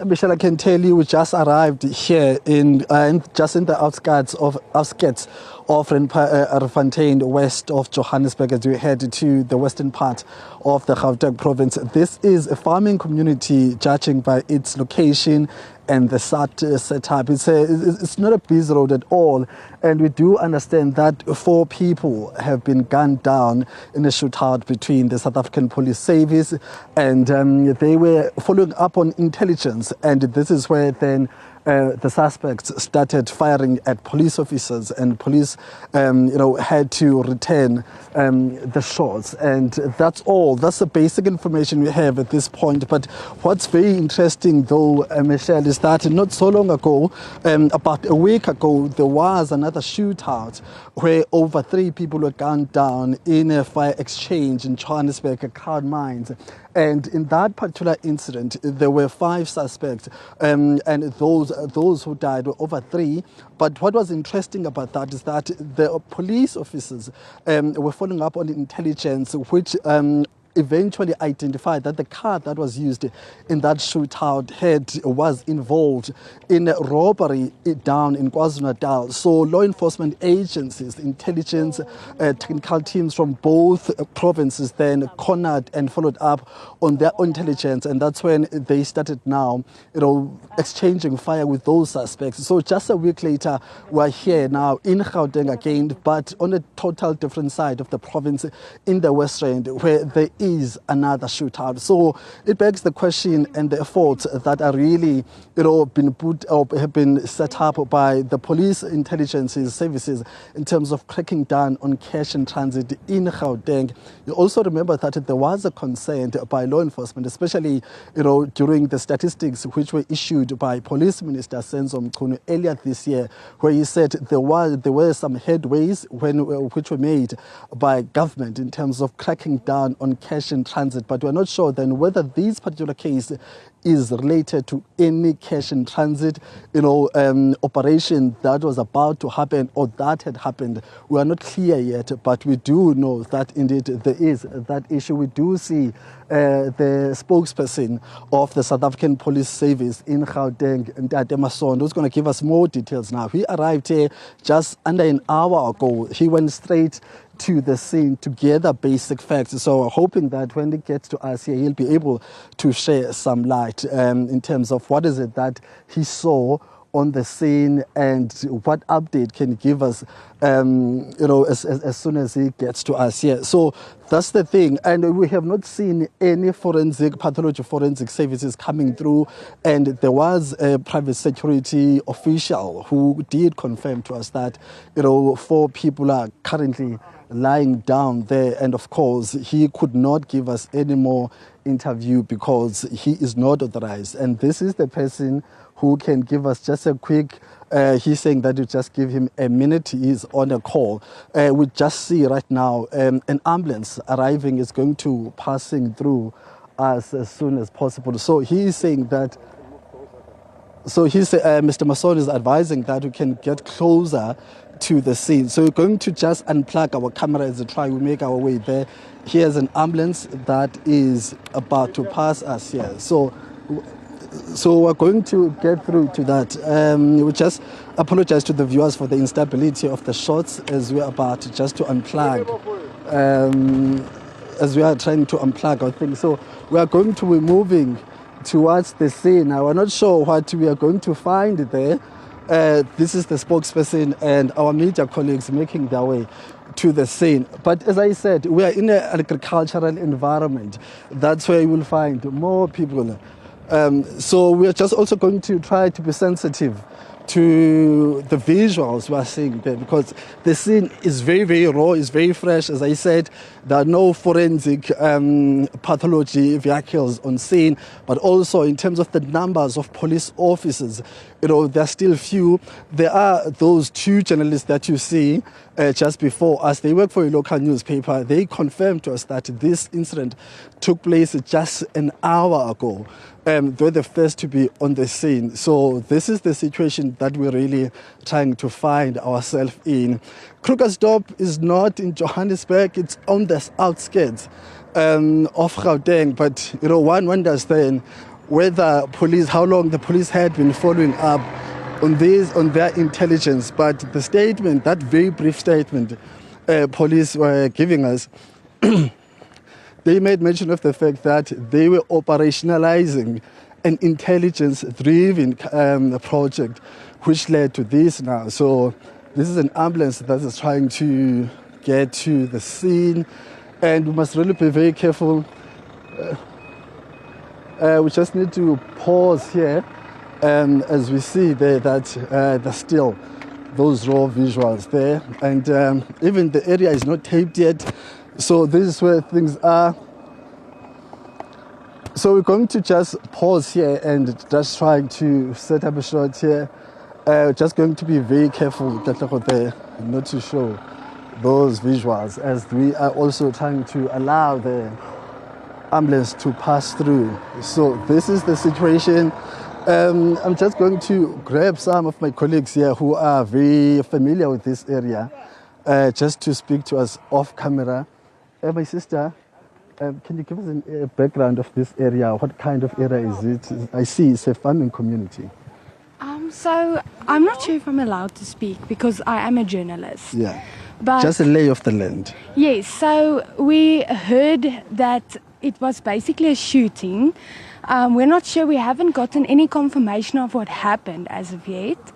Michelle, I can tell you we just arrived here just in the outskirts of Randfontein, west of Johannesburg, as we head to the western part of the Gauteng province. This is a farming community, judging by its location and the setup. It's not a busy road at all, and we do understand that 4 people have been gunned down in a shootout between the South African Police Service, and they were following up on intelligence, and this is where then the suspects started firing at police officers, and police, had to return the shots. And that's all. That's the basic information we have at this point. But what's very interesting, though, Michelle, is that not so long ago, about a week ago, there was another shootout where over 3 people were gunned down in a fire exchange in Johannesburg, Crown Mines. And in that particular incident, there were 5 suspects, and those who died were over 3. But what was interesting about that is that the police officers were following up on intelligence, which eventually identified that the car that was used in that shootout was involved in a robbery down in KwaZulu-Natal. So law enforcement agencies, intelligence, technical teams from both provinces then cornered and followed up on their intelligence, and that's when they started now, exchanging fire with those suspects. So just a week later, we're here now in Gauteng again, but on a total different side of the province in the West Rand, where there is another shootout. So it begs the question and the efforts that are really, been put or have been set up by the police intelligence services in terms of cracking down on cash in transit in Gauteng. You also remember that there was a concern by law enforcement, especially, during the statistics which were issued by Police Minister Senzo Mchunu earlier this year, where he said there were some headways which were made by government in terms of cracking down on cash in transit, but we're not sure then whether this particular case is related to any cash in transit, operation that was about to happen or that had happened. We are not clear yet, but we do know that indeed there is that issue. We do see the spokesperson of the South African Police Service in Gauteng, Ntate Masondo, who's going to give us more details now. He arrived here just under an hour ago. He went straight to the scene to gather basic facts. So hoping that when he gets to us here, he'll be able to share some light in terms of what is it that he saw on the scene and what update can give us, as soon as he gets to us here. So that's the thing. And we have not seen any pathology forensic services coming through. And there was a private security official who did confirm to us that, 4 people are currently lying down there. And of course, he could not give us any more interview because he is not authorized. And this is the person who can give us just a quick, he's saying that you just give him a minute, he's on a call. We just see right now an ambulance arriving, is going to passing through us as soon as possible. So he is saying that, Mr. Masondo is advising that we can get closer to the scene. So we're going to just unplug our camera as we make our way there. Here's an ambulance that is about to pass us here. So we're going to get through to that. We just apologize to the viewers for the instability of the shots as we're about just to unplug, as we are trying to unplug our thing. So we are going to be moving towards the scene. Now, we're not sure what we are going to find there. This is the spokesperson and our media colleagues making their way to the scene. But as I said, we are in an agricultural environment. That's where you will find more people. So we are just also going to try to be sensitive to the visuals we are seeing there, because the scene is very, very raw, it's very fresh. As I said, there are no forensic pathology vehicles on scene, but also in terms of the numbers of police officers, there are still few. There are those 2 journalists that you see just before us. They work for a local newspaper. They confirmed to us that this incident took place just an hour ago. They were the first to be on the scene. So this is the situation that we're really trying to find ourselves in. Krugersdorp is not in Johannesburg. It's on the outskirts of Gauteng. But, one wonders then whether police, how long the police had been following up on their intelligence. But the statement, that very brief statement, police were giving us, they made mention of the fact that they were operationalizing an intelligence-driven project, which led to this now. So this is an ambulance that is trying to get to the scene, and we must really be very careful. We just need to pause here, as we see there that there's still those raw visuals there, and even the area is not taped yet. So this is where things are. So we're going to just pause here and just trying to set up a shot here. Just going to be very careful there, not to show those visuals, as we are also trying to allow the ambulance to pass through. So this is the situation. I'm just going to grab some of my colleagues here who are very familiar with this area, just to speak to us off camera. My sister, can you give us a background of this area? What kind of area is it? I see it's a farming community. So I'm not sure if I'm allowed to speak because I am a journalist. Yeah, but just a lay of the land. Yes, so we heard that it was basically a shooting. We're not sure, we haven't gotten any confirmation of what happened as of yet.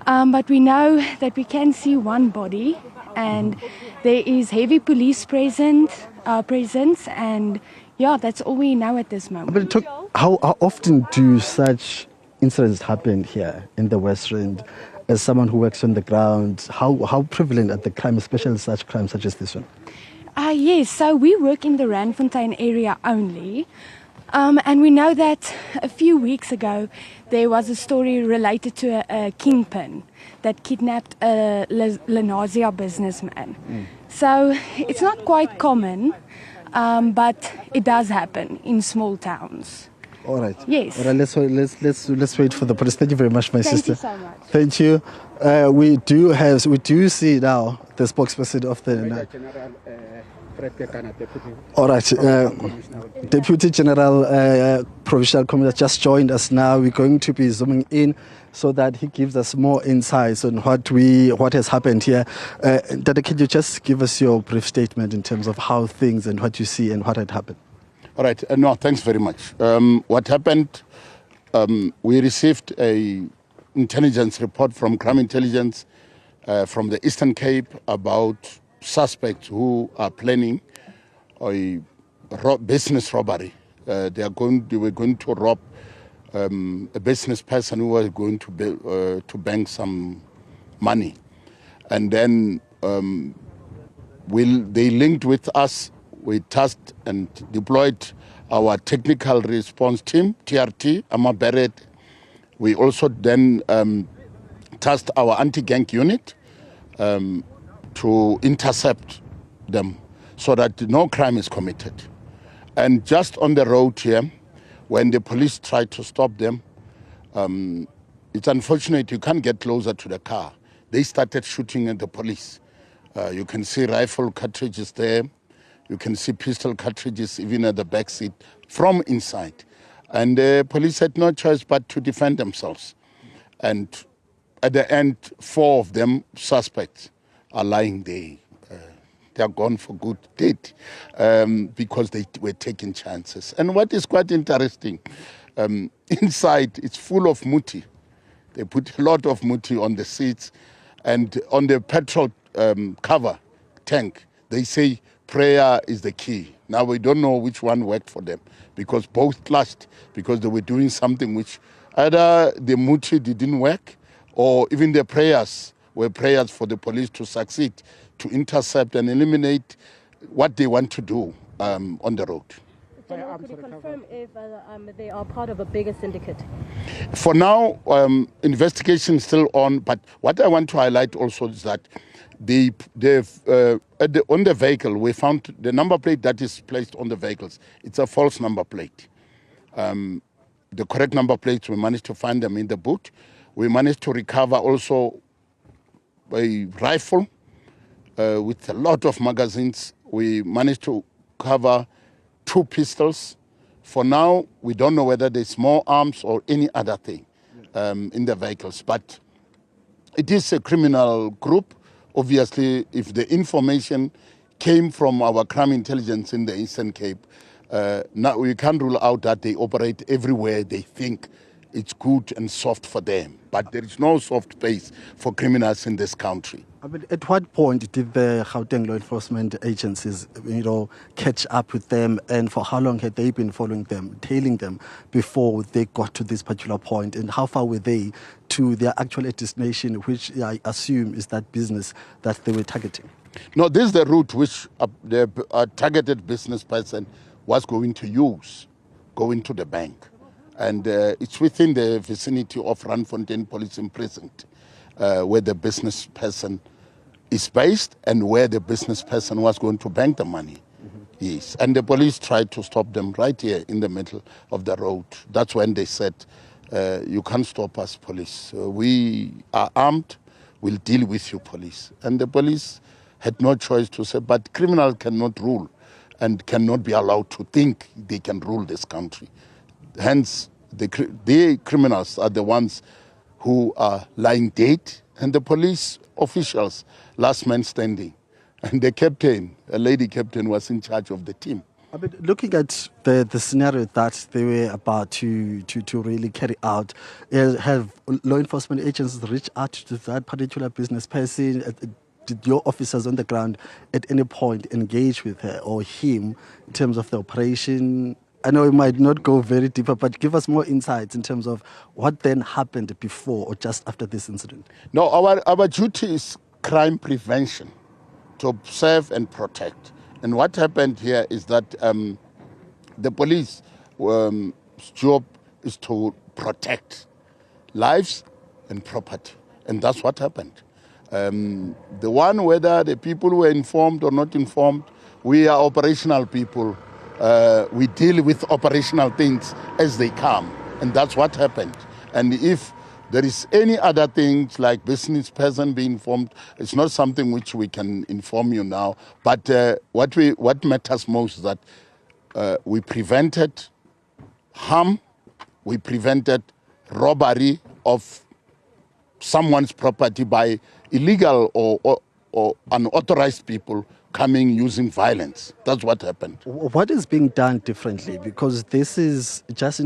But we know that we can see one body, and there is heavy police presence, and yeah, that's all we know at this moment. But how often do such incidents happen here in the West Rand? As someone who works on the ground, how prevalent are the crime, especially such crimes such as this one? Yes, so we work in the Randfontein area only. And we know that a few weeks ago there was a story related to a kingpin that kidnapped a Lenasia businessman. So it's not quite common, but it does happen in small towns. All right. Yes. All right, let's wait for the police. Thank you very much, my sister. Thank you so much. Thank you. We do see now the spokesperson of the. All right, Deputy General Provincial Commissioner just joined us now. We're going to be zooming in so that he gives us more insights on what has happened here. Dada, can you just give us your brief statement in terms of how things and what you see and what had happened? All right, no, thanks very much. What happened, we received a intelligence report from Crime Intelligence from the Eastern Cape about suspects who are planning a business robbery. They were going to rob a business person who was going to bank some money, and then they linked with us. We tasked and deployed our technical response team, TRT, Amaberet. We also then tasked our anti-gang unit to intercept them so that no crime is committed. And just on the road here, when the police tried to stop them, it's unfortunate you can't get closer to the car. They started shooting at the police. You can see rifle cartridges there. You can see pistol cartridges even at the back seat from inside. And the police had no choice but to defend themselves. And at the end, 4 of them suspects are lying there. They are gone for good deed because they were taking chances. And what is quite interesting, inside it's full of muti. They put a lot of muti on the seats, and on the petrol cover tank, they say prayer is the key. Now we don't know which one worked for them, because both clashed, because they were doing something which either the muti didn't work, or even the prayers were prayers for the police to succeed, to intercept and eliminate what they want to do on the road. General, could you confirm if they are part of a bigger syndicate? For now, investigation is still on, but what I want to highlight also is that on the vehicle, we found the number plate that is placed on the vehicles. It's a false number plate. The correct number plates, we managed to find them in the boot. We managed to recover also a rifle with a lot of magazines. We managed to cover 2 pistols, For now, we don't know whether there's more arms or any other thing in the vehicles. But it is a criminal group. Obviously, if the information came from our crime intelligence in the Eastern Cape, now we can't rule out that they operate everywhere they think it's good and soft for them. But there is no soft place for criminals in this country. I mean, at what point did the Gauteng law enforcement agencies, catch up with them, and for how long had they been following them, tailing them before they got to this particular point, and how far were they to their actual destination, which I assume is that business that they were targeting? No, this is the route which the targeted business person was going to use, going to the bank. And it's within the vicinity of Randfontein Police Precinct, where the business person is based and where the business person was going to bank the money. Yes, and the police tried to stop them right here in the middle of the road. That's when they said, you can't stop us, police. We are armed, we'll deal with you, police. And the police had no choice to say, but criminals cannot rule and cannot be allowed to think they can rule this country. Hence, the criminals are the ones who are lying dead, and the police officials, last man standing. And the captain, a lady captain, was in charge of the team. I mean, looking at the scenario that they were about to really carry out, have law enforcement agencies reached out to that particular business person? Did your officers on the ground at any point engage with her or him in terms of the operation? I know it might not go very deeper, but give us more insights in terms of what then happened before or just after this incident. No, our duty is crime prevention, to observe and protect. And what happened here is that the police job is to protect lives and property. And that's what happened. The one, whether the people were informed or not informed, we are operational people. We deal with operational things as they come, and that's what happened. And if there is any other things like business person being informed, it's not something which we can inform you now. But what matters most is that we prevented harm, we prevented robbery of someone's property by illegal or unauthorized people coming using violence. That's what happened. What is being done differently? Because this is just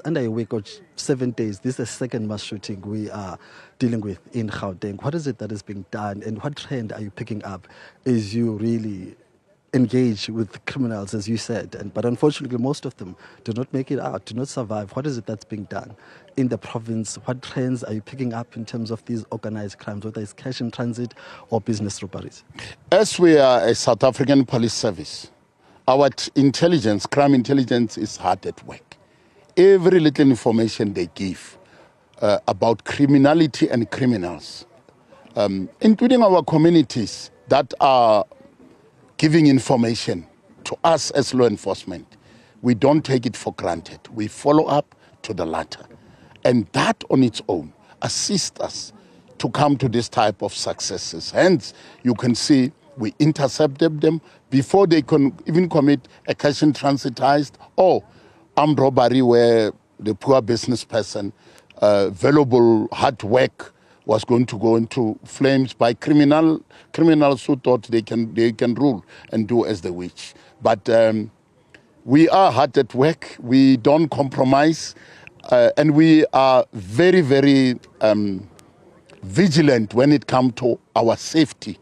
under a week or 7 days. This is the second mass shooting we are dealing with in Gauteng. What is it that is being done, and what trend are you picking up as you really engage with criminals, as you said? But unfortunately, most of them do not make it out, do not survive. What is it that's being done in the province? What trends are you picking up in terms of these organized crimes, whether it's cash in transit or business robberies? As we are a South African police service, our intelligence, crime intelligence, is hard at work. Every little information they give about criminality and criminals, including our communities that are giving information to us as law enforcement, we don't take it for granted. We follow up to the latter. And that on its own assists us to come to this type of successes. Hence, you can see we intercepted them before they can even commit a cash in transitized or armed robbery where the poor business person, valuable hard work was going to go into flames by criminals who thought they can rule and do as they wish. But we are hard at work. We don't compromise, and we are very, very vigilant when it comes to our safety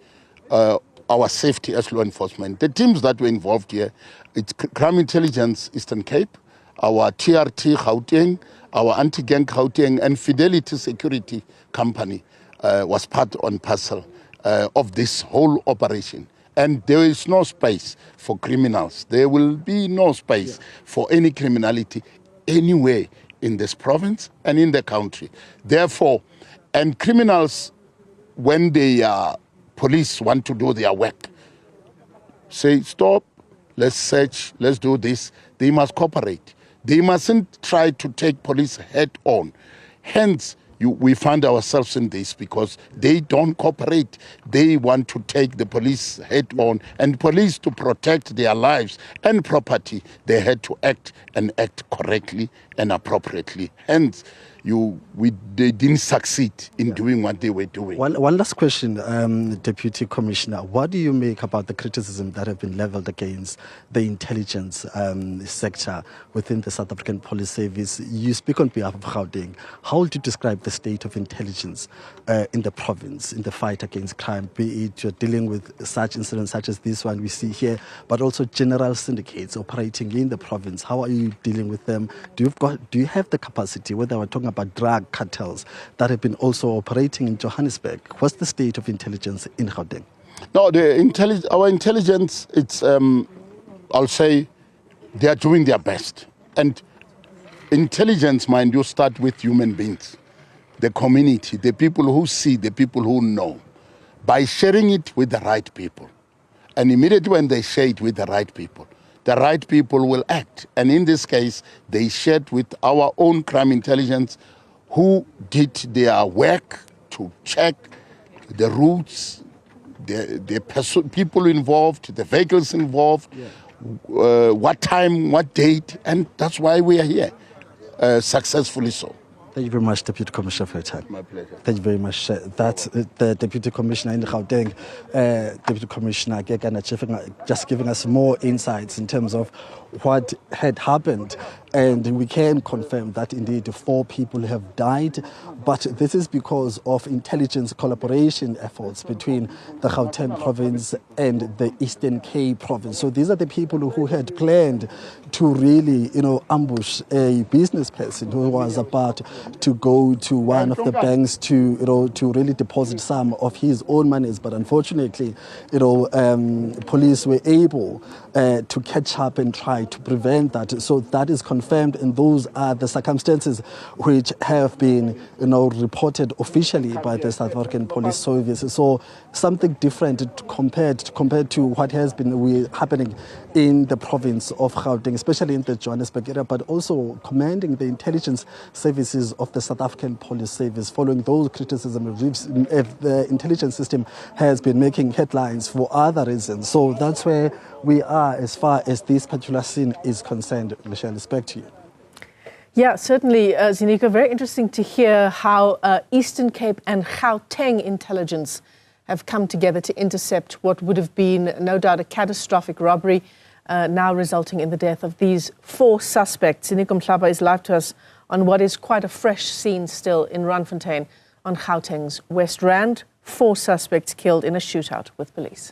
as law enforcement. The teams that were involved here, it's Crime Intelligence Eastern Cape, our TRT Gauteng, our Anti-Gang Gauteng, and Fidelity Security Company was part and parcel of this whole operation. And there is no space for criminals. There will be no space for any criminality anywhere in this province and in the country. Therefore, and criminals, when the police want to do their work, say, stop, let's search, let's do this, they must cooperate. They mustn't try to take police head on. Hence, we find ourselves in this because they don't cooperate. They want to take the police head on, and police, to protect their lives and property, they had to act and act correctly and appropriately. Hence, they didn't succeed in doing what they were doing. One last question, Deputy Commissioner. What do you make about the criticism that have been leveled against the intelligence sector within the South African Police Service? You speak on behalf of Gauteng. How would you describe the state of intelligence in the province, in the fight against crime, be it you're dealing with such incidents such as this one we see here, but also general syndicates operating in the province? How are you dealing with them? Do you have the capacity, whether we're talking about drug cartels that have been also operating in Johannesburg? What's the state of intelligence in Gauteng? No, our intelligence, it's, I'll say, they are doing their best. And intelligence, mind you, start with human beings, the community, the people who see, the people who know, by sharing it with the right people. And immediately when they share it with the right people will act. And in this case, they shared with our own crime intelligence, who did their work to check the routes, the people involved, the vehicles involved, what time, what date, and that's why we are here, successfully so. Thank you very much, Deputy Commissioner, for your time. My pleasure. Thank you very much. That's the Deputy Commissioner in Gauteng, Deputy Commissioner Gekana, just giving us more insights in terms of what had happened. And we can confirm that indeed 4 people have died, but this is because of intelligence collaboration efforts between the Gauteng province and the Eastern Cape province. So these are the people who had planned to really, ambush a business person who was about to go to one of the banks to really deposit some of his own monies. But unfortunately, police were able to catch up and try to prevent that. So that is confirmed, and those are the circumstances which have been, reported officially by the South African Police Service. So something different compared to what has been happening in the province of Gauteng, especially in the Johannesburg area, but also commanding the intelligence services of the South African Police Service. Following those criticisms, the intelligence system has been making headlines for other reasons. So that's where we are as far as this particular scene is concerned. Michelle, back to you. Yeah, certainly, Zinika. Very interesting to hear how Eastern Cape and Gauteng intelligence have come together to intercept what would have been, no doubt, a catastrophic robbery, now resulting in the death of these 4 suspects. Zinika Mhlaba is live to us on what is quite a fresh scene still in Randfontein on Gauteng's West Rand. 4 suspects killed in a shootout with police.